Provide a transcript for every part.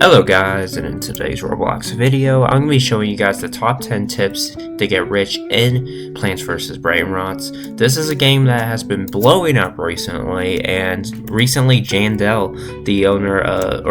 Hello guys, and in today's Roblox video, I'm going to be showing you guys the top 10 tips to get rich in Plants vs Brainrots. This is a game that has been blowing up recently, and recently Jandel, the owner, of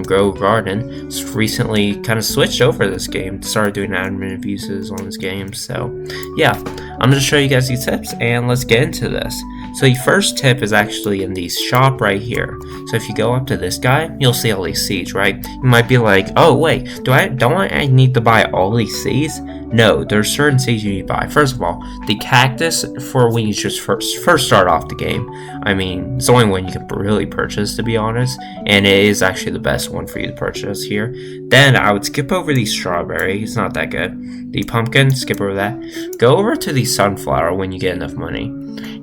Grow Garden, recently kind of switched over this game, started doing admin abuses on this game. So yeah, I'm going to show you guys these tips and let's get into this. So the first tip is actually in the shop right here. So if you go up to this guy, you'll see all these seeds, right? You might be like, oh wait, don't I need to buy all these seeds? No, there's certain seeds you need to buy. First of all, the cactus for when you just first start off the game. I mean, it's the only one you can really purchase, to be honest, and it is actually the best one for you to purchase here. Then I would skip over the strawberry, it's not that good. The pumpkin, skip over that. Go over to the sunflower when you get enough money,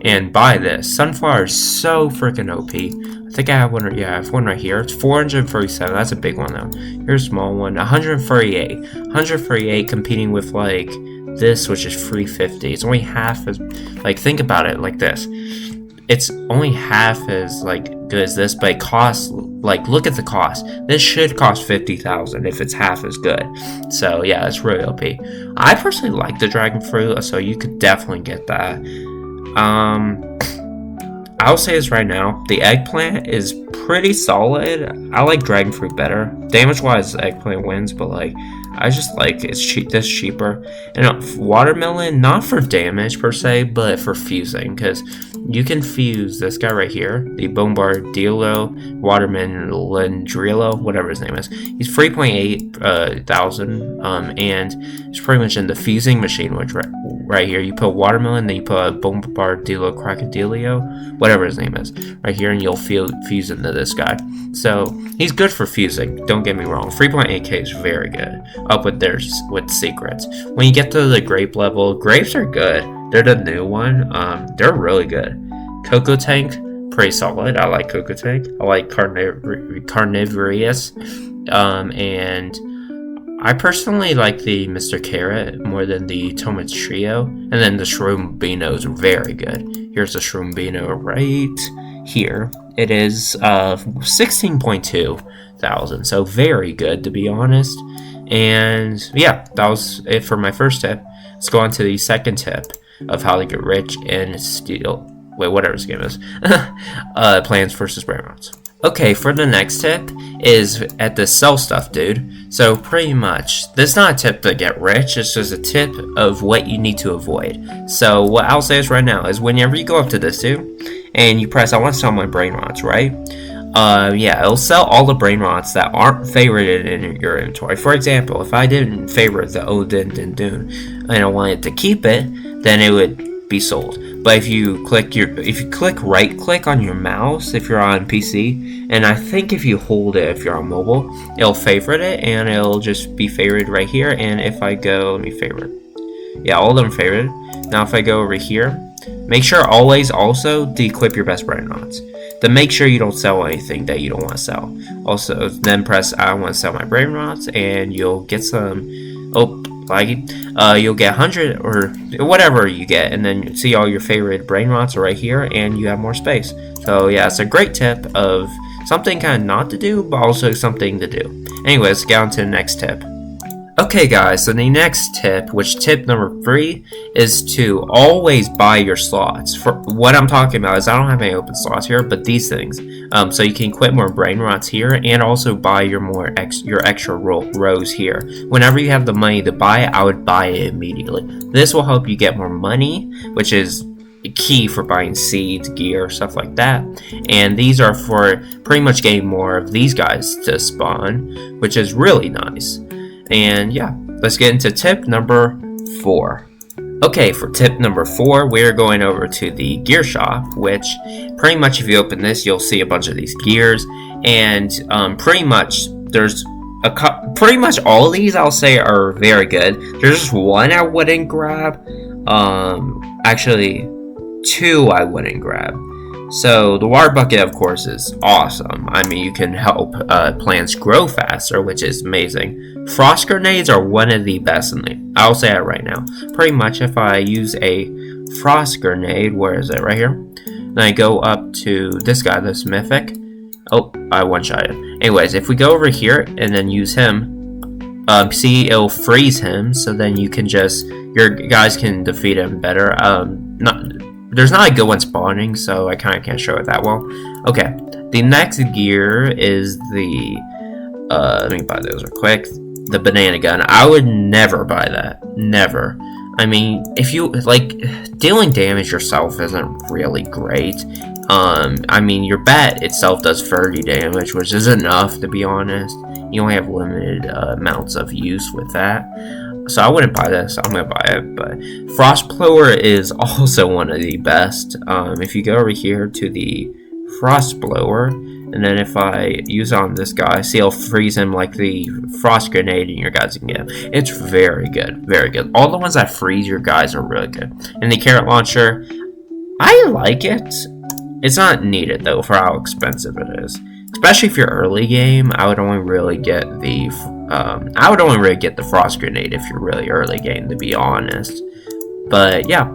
and buy this. Sunflower is so freaking OP. I think I have one. Yeah, I have one right here. It's 437. That's a big one though. Here's a small one. 138. 138 competing with like this, which is 350. It's only half as, like, think about it like this. It's only half as like good as this, but it costs, like, look at the cost. This should cost 50,000 if it's half as good. So yeah, it's really OP. I personally like the dragon fruit, so you could definitely get that. I'll say this right now, the eggplant is pretty solid. I like dragon fruit better. Damage wise, eggplant wins, but like, I just like it's cheaper. And watermelon, not for damage per se, but for fusing, because you can fuse this guy right here, the Bombardillo, Watermelon, whatever his name is. He's 3.8 thousand, and it's pretty much in the fusing machine, which right here, you put watermelon, then you put a Bombardillo Crocodilio, whatever his name is, right here, and you'll fuse into this guy. So he's good for fusing, don't get me wrong. 3.8k is very good, up with secrets. When you get to the grape level, grapes are good. They're the new one. They're really good. Cocoa Tank, pretty solid. I like Cocoa Tank. I like Carnivorous. And I personally like the Mr. Carrot more than the Tomato Trio. And then the Shroom Beano is very good. Here's the Shroom Beano right here. It is 16.2 thousand. So very good, to be honest. And yeah, that was it for my first tip. Let's go on to the second tip of how to get rich in whatever this game is. Plants vs Brainrots. Okay, for the next tip is at the sell stuff, dude. So pretty much, this is not a tip to get rich, it's just a tip of what you need to avoid. So what I'll say is right now is whenever you go up to this dude and you press I want to sell my Brainrots, right? Yeah, it'll sell all the Brainrots that aren't favorited in your inventory. For example, if I didn't favorite the Odin Dune and I wanted to keep it, then it would be sold. But if you click right click on your mouse if you're on PC, and I think if you hold it if you're on mobile, it'll favorite it and it'll just be favorited right here. And if I go, let me favorite. Yeah, all of them favorited. Now if I go over here, make sure always also de-equip your best Brainrots. Then make sure you don't sell anything that you don't want to sell. Also, then press I want to sell my Brainrots, and you'll get some. You'll get 100 or whatever you get, and then you see all your favorite Brainrots are right here, and you have more space. So yeah, it's a great tip of something kind of not to do, but also something to do. Anyways, let's get on to the next tip. Okay guys, so the next tip, which tip number 3, is to always buy your slots. For what I'm talking about is I don't have any open slots here, but these things. So you can equip more Brainrots here and also buy your extra rows here. Whenever you have the money to buy it, I would buy it immediately. This will help you get more money, which is key for buying seeds, gear, stuff like that. And these are for pretty much getting more of these guys to spawn, which is really nice. And yeah, let's get into tip number 4. Okay, for tip number 4, we're going over to the gear shop, which pretty much if you open this, you'll see a bunch of these gears, and pretty much there's pretty much all of these I'll say are very good. There's just one I wouldn't grab. Actually, 2 I wouldn't grab. So the water bucket, of course, is awesome. I mean, you can help plants grow faster, which is amazing. Frost grenades are one of the best in the. I'll say it right now. Pretty much, if I use a frost grenade, where is it? Right here. Then I go up to this guy, this mythic. Oh, I one-shot him. Anyways, if we go over here and then use him, see, it'll freeze him, so then you can just, your guys can defeat him better. There's not a good one spawning, so I kind of can't show it that well. Okay, the next gear is the, let me buy those real quick. The banana gun. I would never buy that. Never. I mean, if you, like, dealing damage yourself isn't really great. I mean, your bat itself does 30 damage, which is enough, to be honest. You only have limited amounts of use with that. So I wouldn't buy this. I'm going to buy it. But Frost Blower is also one of the best. If you go over here to the Frost Blower, and then if I use on this guy, see, I'll freeze him like the Frost Grenade in your guys can get. It's very good. Very good. All the ones that freeze your guys are really good. And the Carrot Launcher, I like it. It's not needed, though, for how expensive it is. Especially if you're early game, I would only really get the Frost Grenade if you're really early game, to be honest. But yeah,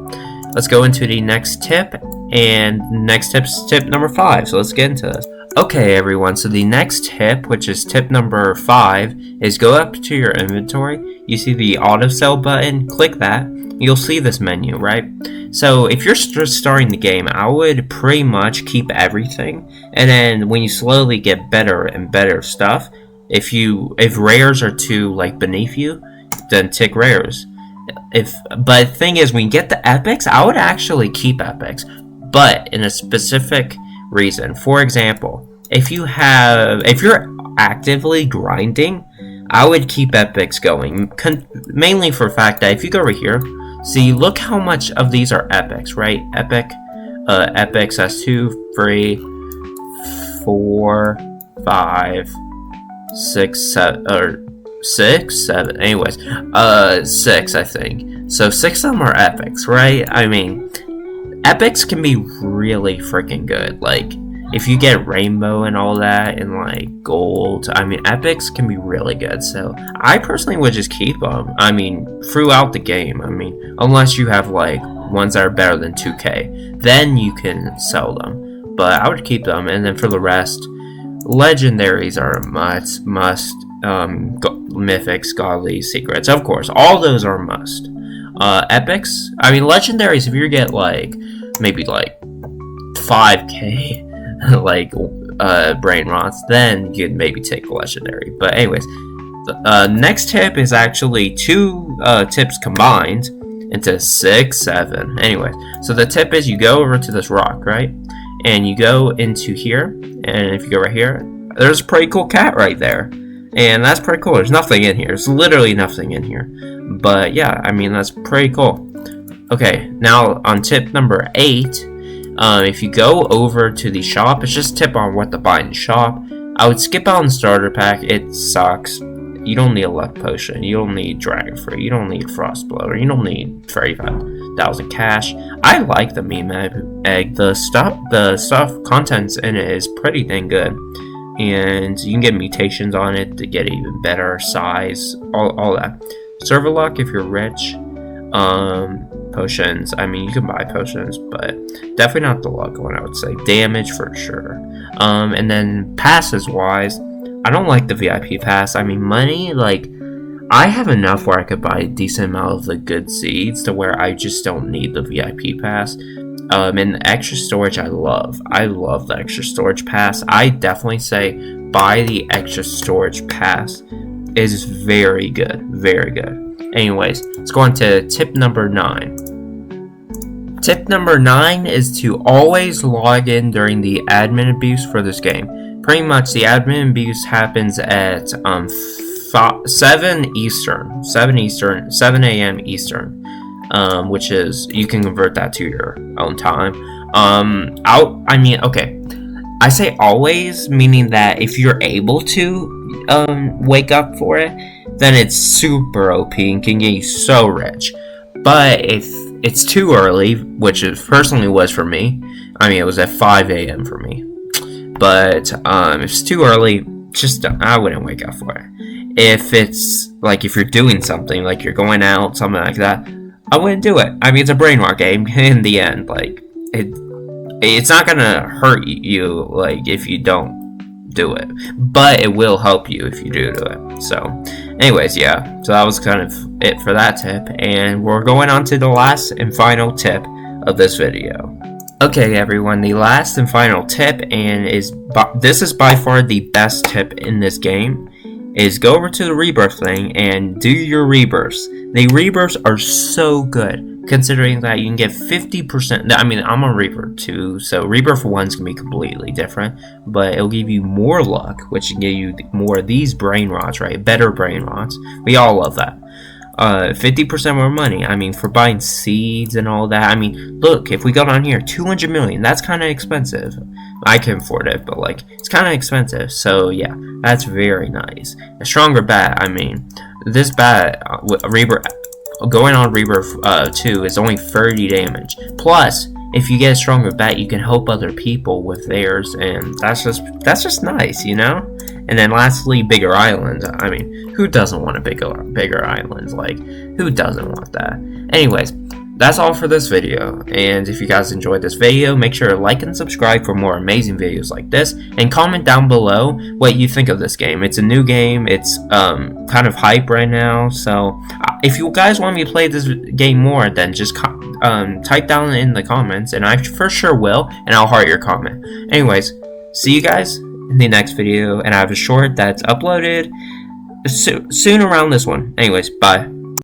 let's go into the next tip, and next tip's tip number 5. So let's get into this. Okay, everyone. So the next tip, which is tip number 5, is go up to your inventory. You see the auto sell button. Click that. You'll see this menu, right? So if you're just starting the game, I would pretty much keep everything, and then when you slowly get better and better stuff, if rares are too like beneath you, then tick rares. But the thing is, when you get the epics, I would actually keep epics, but in a specific reason. For example, if you're actively grinding, I would keep epics going, mainly for the fact that if you go over here, see, look how much of these are epics, right? Epics has 2, 3, 4, 5, 6, 7, or 6, 7. Anyways, 6, I think. So 6 of them are epics, right? I mean, epics can be really freaking good. Like, if you get rainbow and all that, and like gold, I mean, epics can be really good. So I personally would just keep them. I mean, throughout the game. I mean, unless you have like ones that are better than 2K, then you can sell them. But I would keep them. And then for the rest, legendaries are a must. Mythics, godly, secrets, of course, all those are a must. Epics, I mean, legendaries, if you get like maybe like 5K like Brainrots, then you can maybe take a legendary. But anyways, next tip is actually 2 tips combined into 6, 7. Anyway, so the tip is you go over to this rock, right? And you go into here, and if you go right here, there's a pretty cool cat right there. And that's pretty cool. There's nothing in here. There's literally nothing in here. But yeah, I mean, that's pretty cool. Okay, now on tip number 8, if you go over to the shop, it's just a tip on what to buy in the shop. I would skip out on starter pack. It sucks. You don't need a luck potion. You don't need dragon fruit. You don't need frost blower. You don't need 35,000 cash. I like the meme egg. The stuff contents in it is pretty dang good. And you can get mutations on it to get even better size, all that. Server luck if you're rich. Potions, I mean, you can buy potions, but definitely not the luck one, I would say. Damage for sure. And then passes wise, I don't like the VIP pass. I mean, money, like, I have enough where I could buy a decent amount of the good seeds to where I just don't need the VIP pass. And the extra storage I love the extra storage pass. I definitely say buy the extra storage pass. It is very good, very good. Anyways, let's go on to tip number 9. Tip number 9 is to always log in during the admin abuse for this game. Pretty much the admin abuse happens at 7 a.m. Eastern. Which is, you can convert that to your own time. I mean, okay, I say always, meaning that if you're able to wake up for it, then it's super OP and can get you so rich. But if it's too early, which it personally was for me, I mean, it was at 5 a.m. for me. But if it's too early, I wouldn't wake up for it. If it's like, if you're doing something, like you're going out, something like that, I wouldn't do it. I mean, it's a brain rot game in the end. Like, it's not gonna hurt you like if you don't do it, but it will help you if you do it. So anyways, yeah, so that was kind of it for that tip, and we're going on to the last and final tip of this video. Okay, everyone, the last and final tip, and this is by far the best tip in this game, is go over to the rebirth thing and do your rebirths. The rebirths are so good, considering that you can get 50%. I mean, I'm on rebirth 2, so rebirth 1's gonna be completely different, but it'll give you more luck, which can give you more of these brain rots, right? Better brain rots. We all love that. 50% more money. I mean, for buying seeds and all that. I mean, look, if we go down here, 200 million. That's kind of expensive. I can afford it, but like, it's kind of expensive. So yeah, that's very nice. A stronger bat. I mean, this bat with rebirth, going on rebirth 2 is only 30 damage. Plus, if you get a stronger bat, you can help other people with theirs, and that's just nice, you know. And then lastly, bigger islands. I mean, who doesn't want a bigger island? Like, who doesn't want that? Anyways, that's all for this video. And if you guys enjoyed this video, make sure to like and subscribe for more amazing videos like this. And comment down below what you think of this game. It's a new game. It's kind of hype right now. So if you guys want me to play this game more, then just type down in the comments, and I for sure will, and I'll heart your comment. Anyways, see you guys in the next video, and I have a short that's uploaded soon around this one. Anyways, bye.